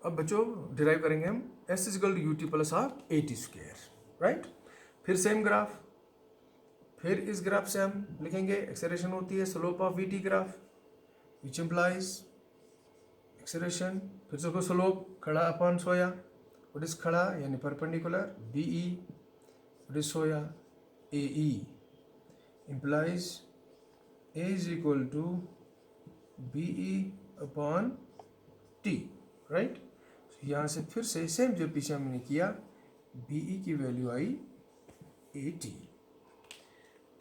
अब बच्चों डिराइव करेंगे हम S is equal to U T plus half A T square, right. फिर सेम ग्राफ, फिर इस ग्राफ से हम लिखेंगे एक्सेलरेशन होती है slope of V T graph which implies acceleration, फिर से उसको स्लोप खड़ा अपॉन सोया, व्हाट इज खड़ा यानी perpendicular B E, what is सोया A E, implies A is equal to B E upon T, right. यहाँ से फिर से सेम जो पीछे हमने किया बी ई की वैल्यू आई ए टी।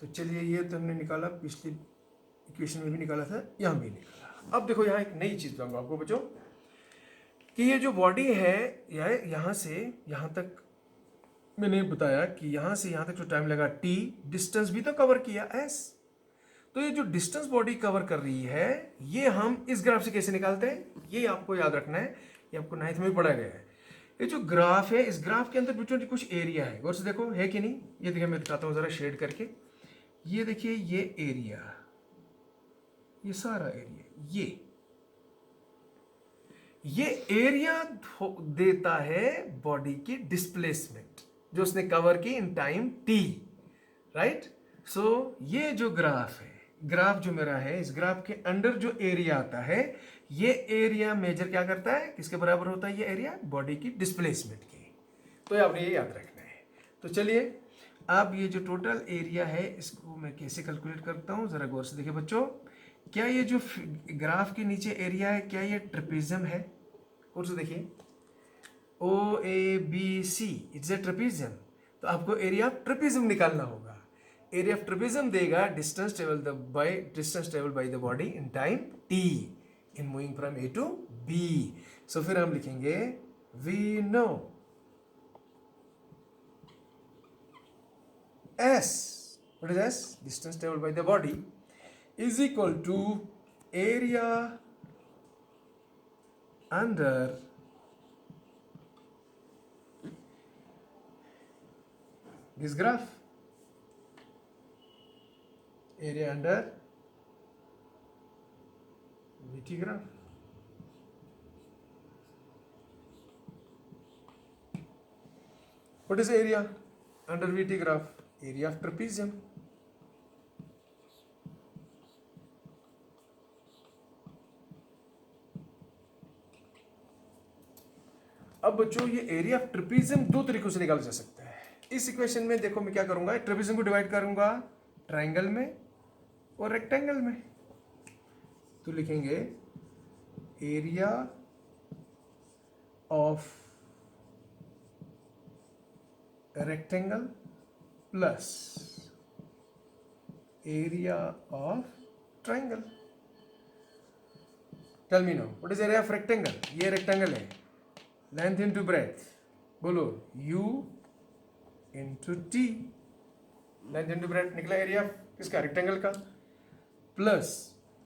तो चलिए ये तो हमने निकाला, पिछली इक्वेशन में भी निकाला था, यहाँ भी निकाला। अब देखो यहाँ एक नई चीज़ बताऊंगा आपको बच्चों कि ये जो बॉडी है यह यहाँ से यहाँ तक मैंने बताया कि यहाँ से यहाँ तक जो टाइम लगा टी, डिस्टेंस भी तो कवर किया एस। तो ये जो डिस्टेंस बॉडी कवर कर रही है ये हम इस ग्राफ से कैसे निकालते हैं, ये आपको याद रखना है, ये आपको 9th में पढ़ा गया है। ये जो ग्राफ है इस ग्राफ के अंदर बच्चों कुछ एरिया है, गौर से देखो है कि नहीं। ये देखिए मैं दिखाता हूँ ज़रा शेड करके, ये देखिए ये एरिया, ये सारा एरिया, ये एरिया देता है बॉडी की डिस्प्लेसमेंट जो उसने कवर की इन टाइम टी, राइट। सो ये जो ग्राफ है, ग्राफ जो मेरा है, इस ग्राफ के अंडर जो एरिया आता है ये एरिया मेजर क्या करता है, किसके बराबर होता है ये एरिया, बॉडी की डिस्प्लेसमेंट की। तो आपने ये याद रखना है। तो चलिए अब ये जो टोटल एरिया है इसको मैं कैसे कैलकुलेट करता हूँ, जरा गौर से देखिए बच्चों। क्या ये जो ग्राफ के नीचे एरिया है क्या ये ट्रेपेजियम है, गौर से देखिए O A B C it's a trapezium. तो आपको एरिया ऑफ ट्रेपेजियम निकालना होगा। एरिया ऑफ ट्रेपेजियम देगा distance travel by the body in time T in moving from A to B. So फिर हम लिखेंगे we know S, what is S? Distance traveled by the body is equal to area under this graph. Area under VT graph. What is area under VT graph? Area of trapezium. अब बच्चों ये area of trapezium दो तरीकों से निकाला जा सकता है। इस इक्वेशन में देखो मैं क्या करूंगा, ट्रेपेजियम को डिवाइड करूंगा ट्रायंगल में और रेक्टेंगल में। तो लिखेंगे area of rectangle plus area of triangle. Tell me now what is area of rectangle. ये रेक्टेंगल है, लेंथ इनटू ब्रेथ, बोलो u into T, length into breadth निकला एरिया किसका, रेक्टेंगल का, प्लस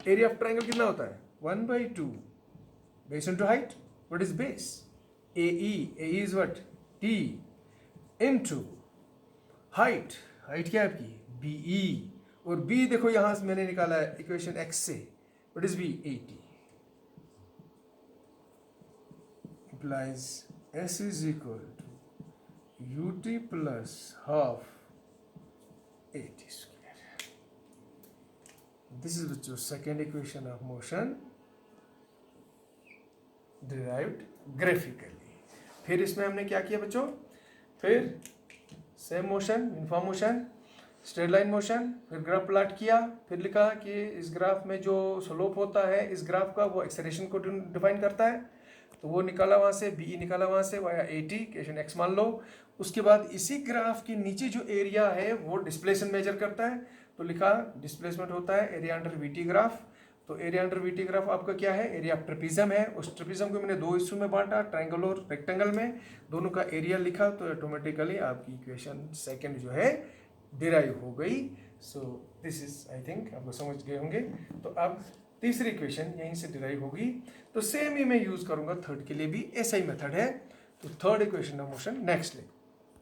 एरिया ऑफ ट्रायंगल कितना होता है 1/2 base into height, what is base A is what T into height, height क्या है आपकी बीई, और बी देखो यहां से मैंने निकाला है इक्वेशन एक्स से, what is B 80, implies S is equal to ut plus half at square. This is the second equation of motion derived graphically. फिर इसमें हमने क्या किया बच्चों, फिर same motion, uniform motion, straight line motion, फिर graph plot किया, फिर लिखा कि इस ग्राफ में जो स्लोप होता है इस ग्राफ का वो एक्सेलरेशन को डिफाइन करता है, तो वो निकाला वहाँ से, बी निकाला वहाँ से वाया 80 क्वेश्चन एक्स मान लो। उसके बाद इसी ग्राफ के नीचे जो एरिया है वो डिस्प्लेसमेंट मेजर करता है, तो लिखा डिस्प्लेसमेंट होता है एरिया अंडर वीटी ग्राफ। तो एरिया अंडर वीटी ग्राफ आपका क्या है, एरिया ऑफ ट्रेपेजियम है। उस ट्रेपेजियम को मैंने दो हिस्सों में बांटा, ट्रायंगल और रेक्टेंगल में, दोनों का एरिया लिखा, तो ऑटोमेटिकली आपकी इक्वेशन सेकंड जो है डिराइव हो गई। So this is I think आपको समझ गए होंगे। तो अब तीसरी इक्वेशन यहीं से डिराइव होगी, तो सेम ही मैं यूज करूंगा थर्ड के लिए भी, ऐसा ही मेथड है। तो third equation of motion next lecture.